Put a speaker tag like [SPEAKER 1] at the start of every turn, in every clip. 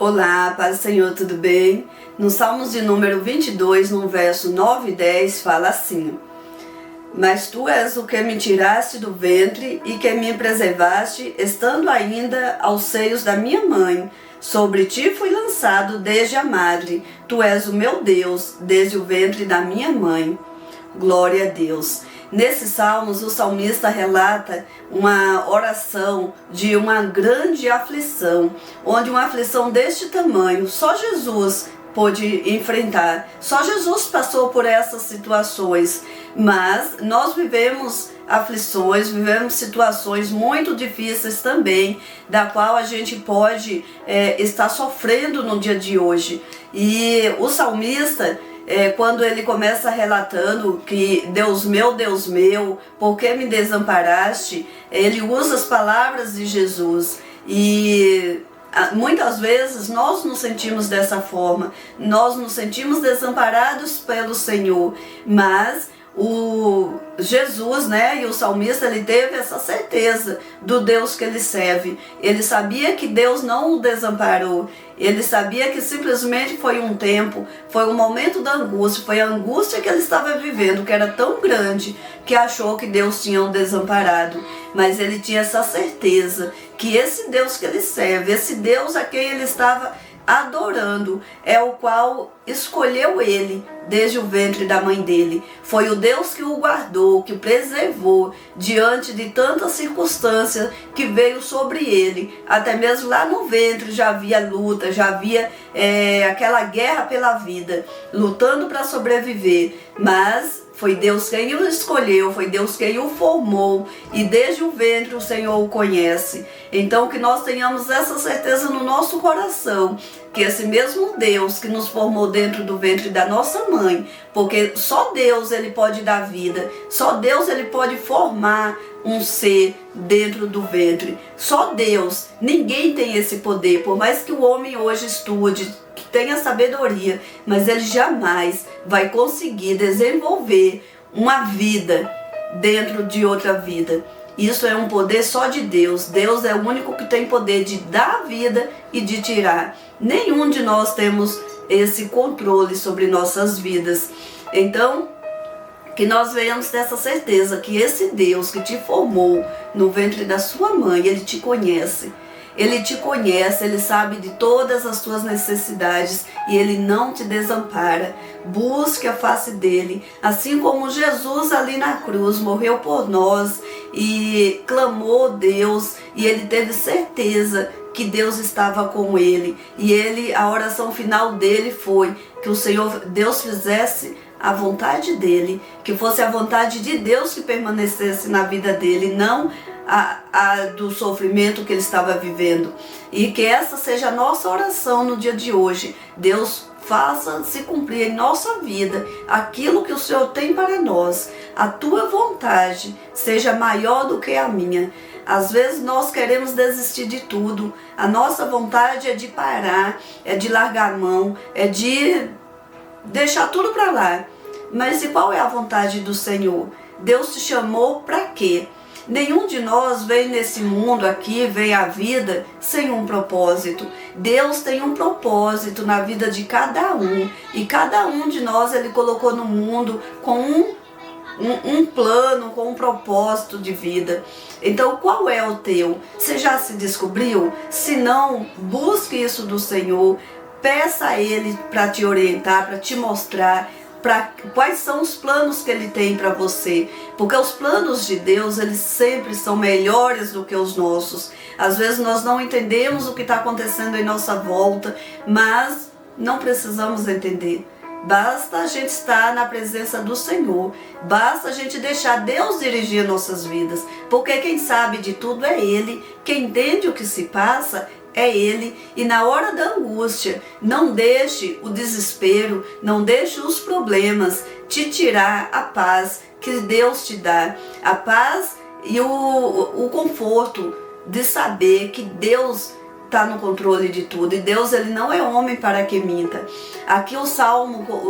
[SPEAKER 1] Olá, paz do Senhor, tudo bem? No Salmos de número 22, no verso 9 e 10, fala assim: Mas tu és o que me tiraste do ventre e que me preservaste, estando ainda aos seios da minha mãe. Sobre ti fui lançado desde a madre. Tu és o meu Deus, desde o ventre da minha mãe. Glória a Deus. Nesses salmos, o salmista relata uma oração de uma grande aflição, onde uma aflição deste tamanho, só Jesus pôde enfrentar. Só Jesus passou por essas situações, mas nós vivemos aflições, vivemos situações muito difíceis também, da qual a gente pode estar sofrendo no dia de hoje. E o salmista, quando ele começa relatando que Deus meu, por que me desamparaste? Ele usa as palavras de Jesus e muitas vezes nós nos sentimos dessa forma, nós nos sentimos desamparados pelo Senhor, mas o Jesus, e o salmista, ele teve essa certeza do Deus que ele serve. Ele sabia que Deus não o desamparou. Ele sabia que simplesmente foi um tempo, foi um momento da angústia, foi a angústia que ele estava vivendo, que era tão grande, que achou que Deus tinha o desamparado. Mas ele tinha essa certeza que esse Deus que ele serve, esse Deus a quem ele estava adorando, é o qual escolheu ele desde o ventre da mãe dele. Foi o Deus que o guardou, que o preservou diante de tantas circunstâncias que veio sobre ele. Até mesmo lá no ventre já havia luta, já havia aquela guerra pela vida, lutando para sobreviver. Mas foi Deus quem o escolheu, foi Deus quem o formou, e desde o ventre o Senhor o conhece. Então que nós tenhamos essa certeza no nosso coração, que esse mesmo Deus que nos formou dentro do ventre da nossa mãe, porque só Deus ele pode dar vida, só Deus ele pode formar um ser dentro do ventre, só Deus. Ninguém tem esse poder, por mais que o homem hoje estude, que tenha sabedoria, mas ele jamais vai conseguir desenvolver uma vida dentro de outra vida. Isso é um poder só de Deus. Deus é o único que tem poder de dar a vida e de tirar. Nenhum de nós temos esse controle sobre nossas vidas. Então, que nós venhamos ter essa certeza que esse Deus que te formou no ventre da sua mãe, ele te conhece. Ele te conhece, ele sabe de todas as tuas necessidades e ele não te desampara. Busque a face dele, assim como Jesus ali na cruz morreu por nós e clamou a Deus, e ele teve certeza que Deus estava com ele. E a oração final dele foi que o Senhor, Deus fizesse a vontade dele, que fosse a vontade de Deus que permanecesse na vida dele, não do sofrimento que ele estava vivendo. E que essa seja a nossa oração no dia de hoje. Deus, faça se cumprir em nossa vida aquilo que o Senhor tem para nós. A tua vontade seja maior do que a minha. Às vezes nós queremos desistir de tudo. A nossa vontade é de parar, é de largar a mão, é de deixar tudo para lá. Mas e qual é a vontade do Senhor? Deus te chamou para quê? Nenhum de nós vem nesse mundo aqui, vem à vida sem um propósito. Deus tem um propósito na vida de cada um. E cada um de nós ele colocou no mundo com um plano, com um propósito de vida. Então qual é o teu? Você já se descobriu? Se não, busque isso do Senhor. Peça a Ele para te orientar, para te mostrar quais são os planos que Ele tem para você. Porque os planos de Deus, eles sempre são melhores do que os nossos. Às vezes nós não entendemos o que está acontecendo em nossa volta, mas não precisamos entender. Basta a gente estar na presença do Senhor. Basta a gente deixar Deus dirigir nossas vidas. Porque quem sabe de tudo é Ele. Quem entende o que se passa é Ele. E na hora da angústia, não deixe o desespero, não deixe os problemas te tirar a paz que Deus te dá. A paz e o conforto de saber que Deus está no controle de tudo. E Deus, ele não é homem para que minta. Aqui o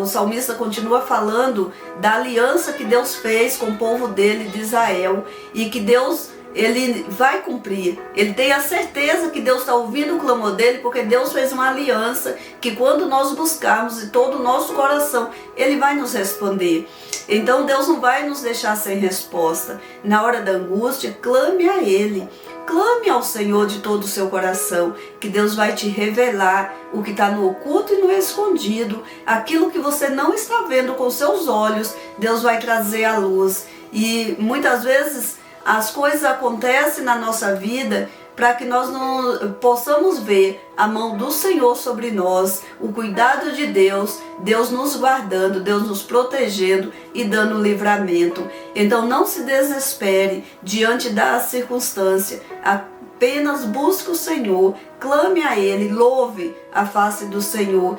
[SPEAKER 1] salmista continua falando da aliança que Deus fez com o povo dele de Israel. E que Deus ele vai cumprir. Ele tem a certeza que Deus está ouvindo o clamor dele, porque Deus fez uma aliança que quando nós buscarmos de todo o nosso coração, ele vai nos responder. Então Deus não vai nos deixar sem resposta. Na hora da angústia, clame a ele. Clame ao Senhor de todo o seu coração, que Deus vai te revelar o que está no oculto e no escondido. Aquilo que você não está vendo com seus olhos, Deus vai trazer à luz. E muitas vezes as coisas acontecem na nossa vida para que nós não possamos ver a mão do Senhor sobre nós, o cuidado de Deus, Deus nos guardando, Deus nos protegendo e dando livramento. Então não se desespere diante da circunstância, apenas busque o Senhor, clame a Ele, louve a face do Senhor.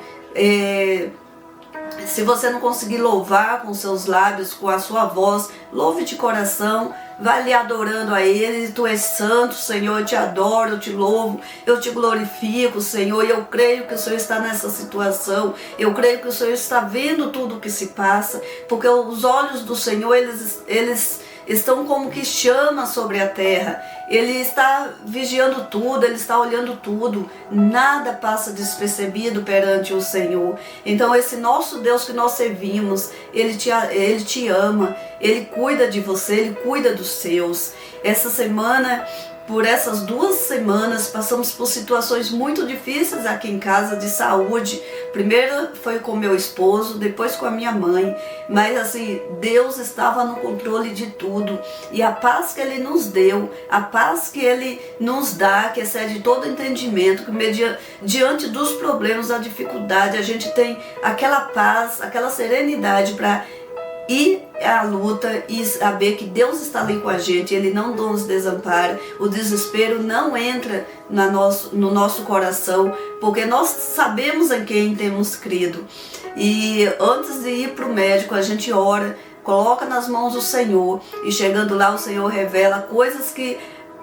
[SPEAKER 1] Se você não conseguir louvar com seus lábios, com a sua voz, louve de coração, vai lhe adorando a Ele. Tu és santo, Senhor, eu te adoro, eu te louvo, eu te glorifico, Senhor, e eu creio que o Senhor está nessa situação, eu creio que o Senhor está vendo tudo o que se passa, porque os olhos do Senhor, eles estão como que chama sobre a terra. Ele está vigiando tudo, Ele está olhando tudo. Nada passa despercebido perante o Senhor. Então esse nosso Deus que nós servimos, Ele te ama, Ele cuida de você, Ele cuida dos seus. Essa semana, por essas 2 semanas, passamos por situações muito difíceis aqui em casa de saúde. Primeiro foi com meu esposo, depois com a minha mãe. Mas assim, Deus estava no controle de tudo. E a paz que Ele nos deu, a paz que Ele nos dá, que excede todo entendimento, que diante dos problemas, da dificuldade, a gente tem aquela paz, aquela serenidade para ir à luta e saber que Deus está ali com a gente, Ele não nos desampara. O desespero não entra no nosso coração, porque nós sabemos em quem temos crido. E antes de ir para o médico, a gente ora, coloca nas mãos do Senhor, e chegando lá o Senhor revela coisas que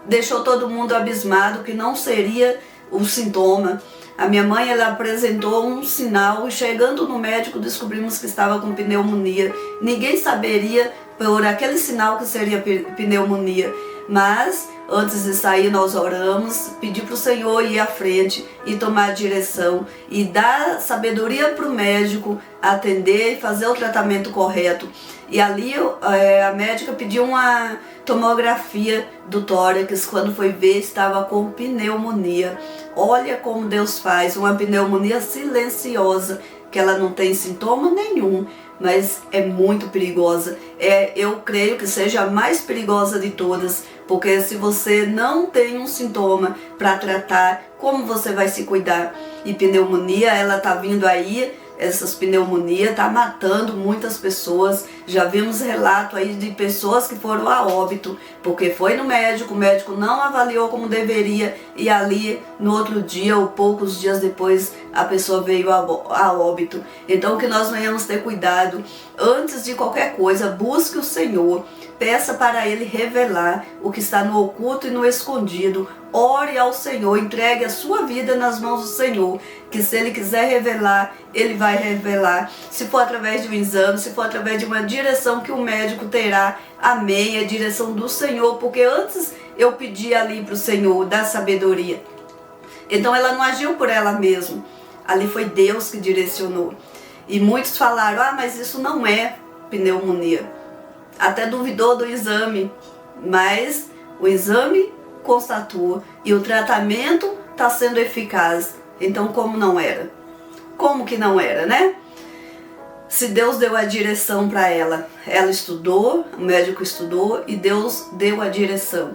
[SPEAKER 1] deixou todo mundo abismado, que não seria o sintoma. A minha mãe, ela apresentou um sinal e chegando no médico descobrimos que estava com pneumonia. Ninguém saberia por aquele sinal que seria pneumonia. Mas antes de sair nós oramos, pedi para o Senhor ir à frente e tomar a direção e dar sabedoria para o médico atender e fazer o tratamento correto. E ali a médica pediu uma tomografia do tórax, quando foi ver estava com pneumonia. Olha como Deus faz, uma pneumonia silenciosa, que ela não tem sintoma nenhum, mas é muito perigosa. Eu creio que seja a mais perigosa de todas, porque se você não tem um sintoma para tratar, como você vai se cuidar? E pneumonia, ela está vindo aí, essas pneumonias tá matando muitas pessoas. Já vimos relato aí de pessoas que foram a óbito, porque foi no médico, o médico não avaliou como deveria, e ali no outro dia ou poucos dias depois a pessoa veio a óbito. Então que nós venhamos ter cuidado. Antes de qualquer coisa, busque o Senhor, peça para Ele revelar o que está no oculto e no escondido. Ore ao Senhor, entregue a sua vida nas mãos do Senhor, que se Ele quiser revelar, Ele vai revelar. Se for através de um exame, se for através de uma direção que o médico terá, amém, é a direção do Senhor, porque antes eu pedi ali para o Senhor dar sabedoria. Então ela não agiu por ela mesma, ali foi Deus que direcionou. E muitos falaram, mas isso não é pneumonia. Até duvidou do exame, mas o exame constatou e o tratamento está sendo eficaz. Então como não era? Como que não era, né? Se Deus deu a direção para ela, ela estudou, o médico estudou e Deus deu a direção.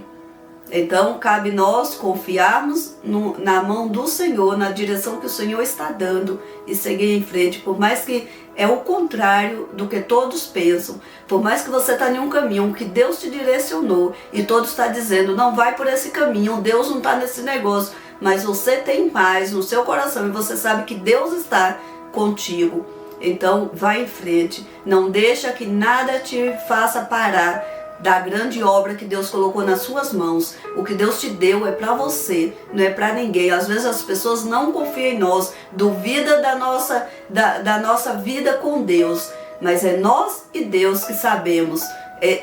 [SPEAKER 1] Então cabe nós confiarmos na mão do Senhor, na direção que o Senhor está dando e seguir em frente, por mais que é o contrário do que todos pensam, por mais que você está em um caminho que Deus te direcionou e todos estão dizendo, não vai por esse caminho, Deus não está nesse negócio, mas você tem paz no seu coração e você sabe que Deus está contigo. Então vai em frente, não deixa que nada te faça parar da grande obra que Deus colocou nas suas mãos. O que Deus te deu é para você, não é para ninguém. Às vezes as pessoas não confiam em nós, duvidam da nossa vida com Deus, mas é nós e Deus que sabemos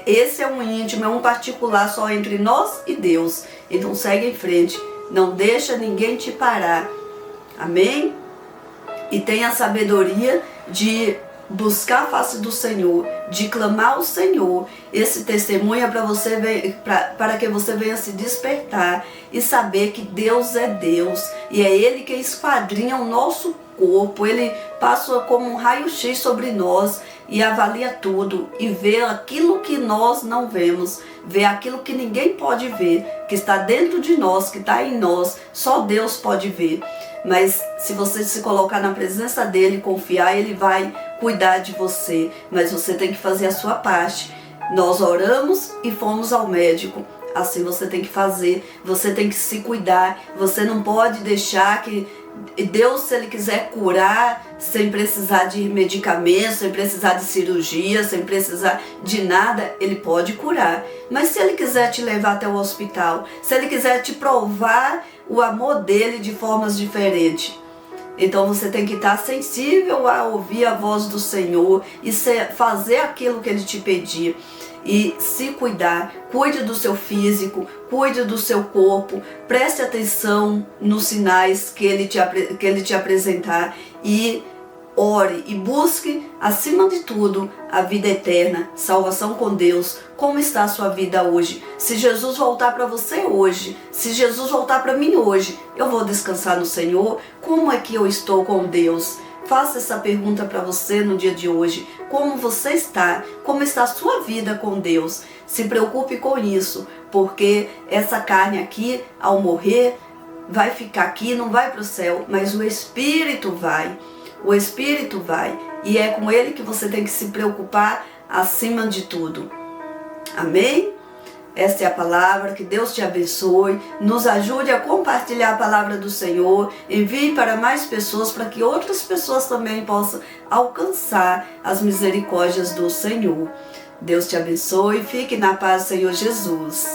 [SPEAKER 1] Esse é um íntimo, é um particular só entre nós e Deus. Então segue em frente, não deixa ninguém te parar. Amém? E tenha a sabedoria de buscar a face do Senhor, de clamar ao Senhor. Esse testemunho é para que você venha se despertar e saber que Deus é Deus e é Ele que esquadrinha o nosso corpo. Ele passa como um raio-x sobre nós e avalia tudo e vê aquilo que nós não vemos, vê aquilo que ninguém pode ver, que está dentro de nós, que está em nós, só Deus pode ver. Mas se você se colocar na presença dele, confiar, ele vai cuidar de você. Mas você tem que fazer a sua parte. Nós oramos e fomos ao médico. Assim você tem que fazer. Você tem que se cuidar. Você não pode deixar que Deus, se Ele quiser curar, sem precisar de medicamentos, sem precisar de cirurgia, sem precisar de nada, Ele pode curar. Mas se Ele quiser te levar até o hospital, se Ele quiser te provar o amor dele de formas diferentes, então você tem que estar sensível a ouvir a voz do Senhor e fazer aquilo que Ele te pedir. E se cuidar, cuide do seu físico, cuide do seu corpo, preste atenção nos sinais que ele te apresentar e ore e busque, acima de tudo, a vida eterna, salvação com Deus. Como está a sua vida hoje? Se Jesus voltar para você hoje, se Jesus voltar para mim hoje, eu vou descansar no Senhor? Como é que eu estou com Deus? Faça essa pergunta para você no dia de hoje. Como você está? Como está a sua vida com Deus? Se preocupe com isso, porque essa carne aqui, ao morrer, vai ficar aqui, não vai para o céu, mas o Espírito vai. O Espírito vai. E é com ele que você tem que se preocupar acima de tudo. Amém? Esta é a palavra, que Deus te abençoe, nos ajude a compartilhar a palavra do Senhor, envie para mais pessoas, para que outras pessoas também possam alcançar as misericórdias do Senhor. Deus te abençoe, fique na paz do Senhor Jesus.